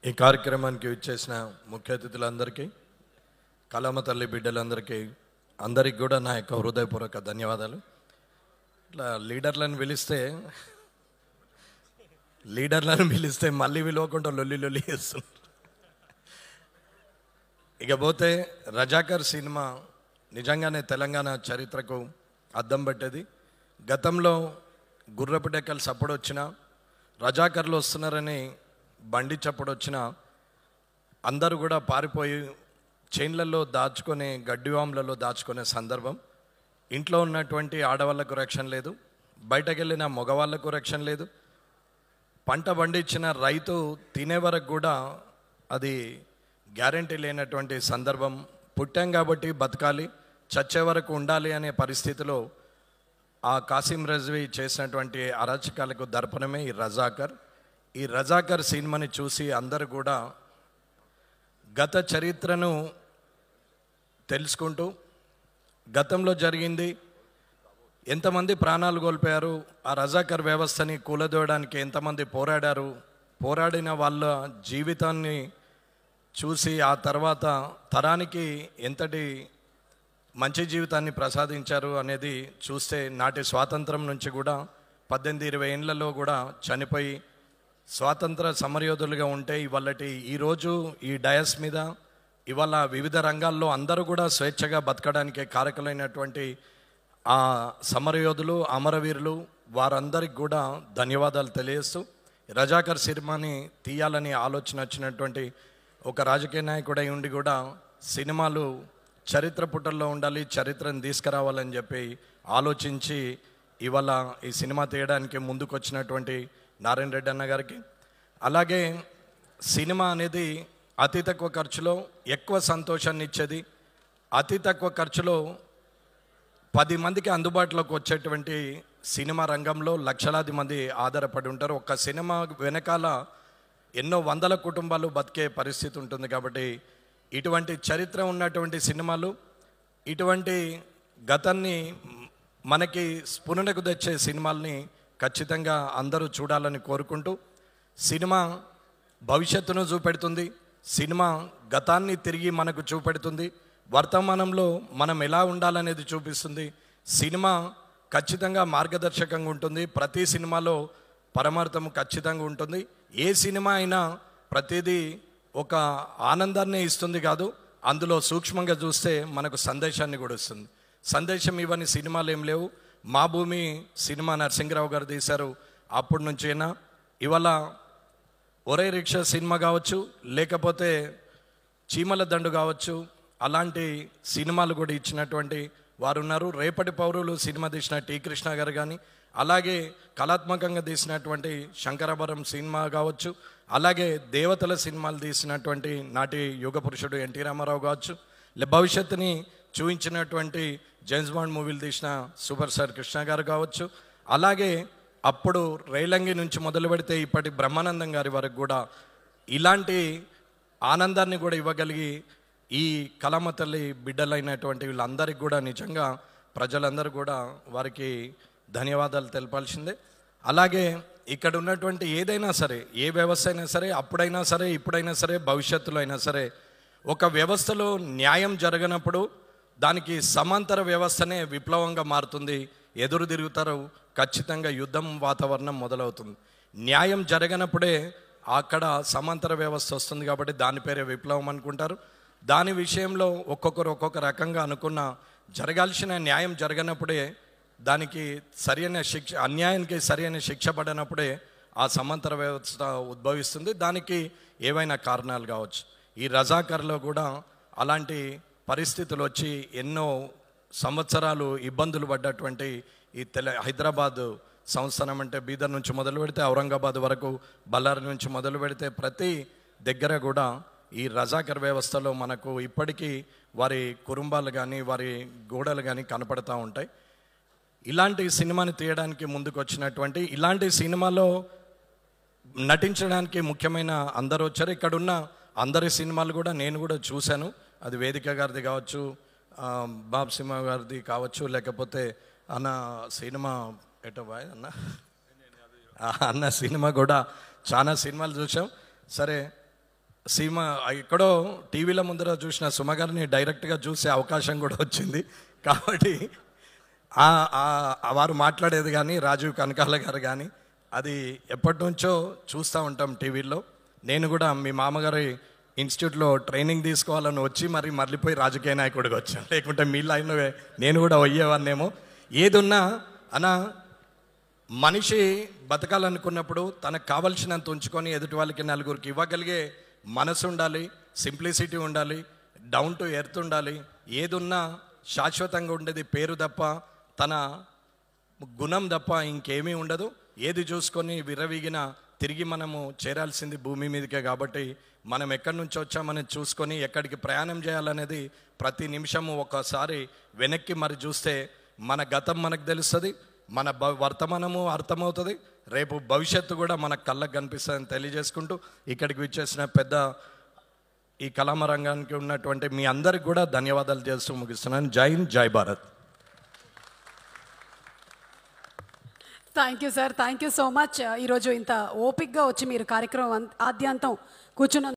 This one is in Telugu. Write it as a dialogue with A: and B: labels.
A: ఈ కార్యక్రమానికి విచ్చేసిన ముఖ్య అతిథులందరికీ, కళామ తల్లి బిడ్డలందరికీ, అందరికి కూడా నా యొక్క హృదయపూర్వక ధన్యవాదాలు. ఇట్లా లీడర్లను పిలిస్తే మళ్ళీ విలువకుండా లొల్లి చేస్తున్నారు. ఇకపోతే రజాకర్ సినిమా నిజంగానే తెలంగాణ చరిత్రకు అద్దం పట్టేది. గతంలో గుర్రపు డెక్కలు సప్పుడు వచ్చినా, రజాకర్లు వస్తున్నారని బండి చప్పుడు వచ్చినా అందరూ కూడా పారిపోయి చైన్లలో దాచుకొని గడ్డివాములలో దాచుకునే సందర్భం. ఇంట్లో ఉన్నటువంటి ఆడవాళ్లకు రక్షణ లేదు, బయటకు వెళ్ళిన మగవాళ్లకు రక్షణ లేదు. పంట పండించిన రైతు తినే వరకు కూడా అది గ్యారంటీ లేనటువంటి సందర్భం. పుట్టాం కాబట్టి బతకాలి, చచ్చే వరకు ఉండాలి అనే పరిస్థితిలో ఆ కాసిం రజ్వీ చేసినటువంటి అరాచకాలకు దర్పణమే ఈ రజాకర్. ఈ రజాకర్ సినిమాని చూసి అందరూ కూడా గత చరిత్రను తెలుసుకుంటూ, గతంలో జరిగింది, ఎంతమంది ప్రాణాలు కోల్పోయారు, ఆ రజాకర్ వ్యవస్థని కూలదోయడానికి ఎంతమంది పోరాడారు, పోరాడిన వాళ్ళ జీవితాన్ని చూసి ఆ తర్వాత తరానికి ఎంతటి మంచి జీవితాన్ని ప్రసాదించారు అనేది చూస్తే, నాటి స్వాతంత్రం నుంచి కూడా 18-20 ఏళ్లలో కూడా చనిపోయి స్వాతంత్ర సమరయోధులుగా ఉంటే ఈరోజు ఈ డయస్ మీద ఇవాళ వివిధ రంగాల్లో అందరూ కూడా స్వేచ్ఛగా బతకడానికి కారకులైనటువంటి ఆ సమరయోధులు, అమరవీరులు, వారందరికి కూడా ధన్యవాదాలు తెలియజేస్తూ, రజాకర్ సినిమాని తీయాలని ఆలోచన వచ్చినటువంటి ఒక రాజకీయ నాయకుడై ఉండి కూడా సినిమాలు చరిత్ర పుటల్లో ఉండాలి, చరిత్రను తీసుకురావాలని చెప్పి ఆలోచించి ఇవాళ ఈ సినిమా తీయడానికి ముందుకు వచ్చినటువంటి నారాయణ రెడ్డి అన్న గారికి, అలాగే సినిమా అనేది అతి తక్కువ ఖర్చులో ఎక్కువ సంతోషాన్ని ఇచ్చేది, అతి తక్కువ ఖర్చులో 10 మందికి అందుబాటులోకి వచ్చేటువంటి సినిమా రంగంలో లక్షలాది మంది ఆధారపడి ఉంటారు. ఒక సినిమా వెనకాల ఎన్నో వందల కుటుంబాలు బతికే పరిస్థితి ఉంటుంది. కాబట్టి ఇటువంటి చరిత్ర ఉన్నటువంటి సినిమాలు, ఇటువంటి గతాన్ని మనకి స్ఫురణకు తెచ్చే సినిమాల్ని ఖచ్చితంగా అందరూ చూడాలని కోరుకుంటూ, సినిమా భవిష్యత్తును చూపెడుతుంది, సినిమా గతాన్ని తిరిగి మనకు చూపెడుతుంది, వర్తమానంలో మనం ఎలా ఉండాలనేది చూపిస్తుంది. సినిమా ఖచ్చితంగా మార్గదర్శకంగా ఉంటుంది. ప్రతి సినిమాలో పరమార్థం ఖచ్చితంగా ఉంటుంది. ఏ సినిమా అయినా ప్రతిదీ ఒక ఆనందాన్ని ఇస్తుంది కాదు, అందులో సూక్ష్మంగా చూస్తే మనకు సందేశాన్ని కూడా ఇస్తుంది. సందేశం ఇవన్నీ సినిమాలు ఏం లేవు. మా భూమి సినిమా నరసింహరావు గారు తీశారు, అప్పటి నుంచైనా ఇవాళ ఒరే రిక్షా సినిమా కావచ్చు, లేకపోతే చీమల దండు కావచ్చు, అలాంటి సినిమాలు కూడా ఇచ్చినటువంటి వారు ఉన్నారు. రేపటి పౌరులు సినిమా తీసిన టి కృష్ణ గారు కానీ, అలాగే కళాత్మకంగా తీసినటువంటి శంకరాభరణం సినిమా కావచ్చు, అలాగే దేవతల సినిమాలు తీసినటువంటి నాటి యుగ పురుషుడు ఎన్టీ రామారావు కావచ్చు, భవిష్యత్తుని చూపించినటువంటి జేమ్స్ బాండ్ మూవీలు తీసిన సూపర్ స్టార్ కృష్ణ గారు కావచ్చు, అలాగే అప్పుడు రైలంగి నుంచి మొదలు పెడితే ఇప్పటి బ్రహ్మానందం గారి వరకు కూడా ఇలాంటి ఆనందాన్ని కూడా ఇవ్వగలిగి ఈ కళామ తల్లి బిడ్డలైనటువంటి వీళ్ళందరికీ కూడా నిజంగా ప్రజలందరూ కూడా వారికి ధన్యవాదాలు తెలపాల్సిందే. అలాగే ఇక్కడ ఉన్నటువంటి ఏదైనా సరే, ఏ వ్యవస్థ అయినా సరే, అప్పుడైనా సరే, ఇప్పుడైనా సరే, భవిష్యత్తులో అయినా సరే, ఒక వ్యవస్థలో న్యాయం జరగనప్పుడు దానికి సమాంతర వ్యవస్థనే విప్లవంగా మారుతుంది. ఎదురు తిరుగుతారు, ఖచ్చితంగా యుద్ధం వాతావరణం మొదలవుతుంది. న్యాయం జరగనప్పుడే అక్కడ సమాంతర వ్యవస్థ వస్తుంది. కాబట్టి దాని పేరే విప్లవం అనుకుంటారు. దాని విషయంలో ఒక్కొక్కరు ఒక్కొక్క రకంగా అనుకున్న, జరగాల్సిన న్యాయం జరగనప్పుడే, దానికి సరైన శిక్ష, అన్యాయానికి సరైన శిక్ష పడినప్పుడే ఆ సమాంతర వ్యవస్థ ఉద్భవిస్తుంది. దానికి ఏవైనా కారణాలు కావచ్చు. ఈ రజాకర్లో కూడా అలాంటి పరిస్థితులు వచ్చి ఎన్నో సంవత్సరాలు ఇబ్బందులు పడ్డటువంటి ఈ హైదరాబాద్ సంస్థానం అంటే బీదర్ నుంచి మొదలు పెడితే ఔరంగాబాద్ వరకు, బళ్ళారి నుంచి మొదలు పెడితే ప్రతి దగ్గర కూడా ఈ రజాకర్ వ్యవస్థలో మనకు ఇప్పటికీ వారి కుటుంబాలు కానీ, వారి గోడలు కానీ కనపడతా ఉంటాయి. ఇలాంటి సినిమాని తీయడానికి ముందుకు వచ్చినటువంటి, ఇలాంటి సినిమాలో నటించడానికి ముఖ్యమైన అందరూ వచ్చారు. ఇక్కడున్న అందరి సినిమాలు కూడా నేను కూడా చూశాను. అది వేదిక గారిది కావచ్చు, బాబ్ సింహ గారిది కావచ్చు, లేకపోతే అన్న సినిమా ఎటో బాయ్ అన్న సినిమా కూడా చాలా సినిమాలు చూసాం. సరే, సీమ ఎక్కడో టీవీల ముందర చూసిన సుమ గారిని డైరెక్ట్గా చూసే అవకాశం కూడా వచ్చింది. కాబట్టి వారు మాట్లాడేది కానీ రాజీవ్ కనకాల గారు కానీ అది ఎప్పటి నుంచో చూస్తూ ఉంటాం టీవీల్లో. నేను కూడా మీ మామగారి ఇన్స్టిట్యూట్లో ట్రైనింగ్ తీసుకోవాలని వచ్చి మరి మళ్ళీపోయి రాజకీయ నాయకుడికి వచ్చాను. లేకుంటే మీ లైన్లో నేను కూడా అయ్యేవాన్నేమో. ఏదున్నా అన్న మనిషి బతకాలనుకున్నప్పుడు తనకు కావలసినంత ఉంచుకొని ఎదుటి వాళ్ళకి నలుగురికి ఇవ్వగలిగే మనసు ఉండాలి, సింప్లిసిటీ ఉండాలి, డౌన్ టు ఎర్త్ ఉండాలి. ఏదున్నా శాశ్వతంగా ఉండేది పేరు తప్ప తన గుణం తప్ప ఇంకేమీ ఉండదు. ఏది చూసుకొని విర్రవీగిన తిరిగి మనము చేరాల్సింది భూమి మీదకే. కాబట్టి మనం ఎక్కడి నుంచి వచ్చామని చూసుకొని ఎక్కడికి ప్రయాణం చేయాలనేది ప్రతి నిమిషము ఒకసారి వెనక్కి మరి చూస్తే మన గతం మనకు తెలుస్తుంది, మన వర్తమానము అర్థమవుతుంది, రేపు భవిష్యత్తు కూడా మన కళ్ళకు కనిపిస్తుందని తెలియజేసుకుంటూ ఇక్కడికి విచ్చేసిన పెద్ద ఈ కళామ రంగానికి ఉన్నటువంటి మీ అందరికి కూడా ధన్యవాదాలు చేస్తూ ముగిస్తున్నాను. జై హింద్, జై Bharat.
B: Thank you sir, thank you so much. ఈరోజు ఇంత ఓపిక్గా వచ్చి మీరు కార్యక్రమం ఆద్యాంతం కూర్చున్న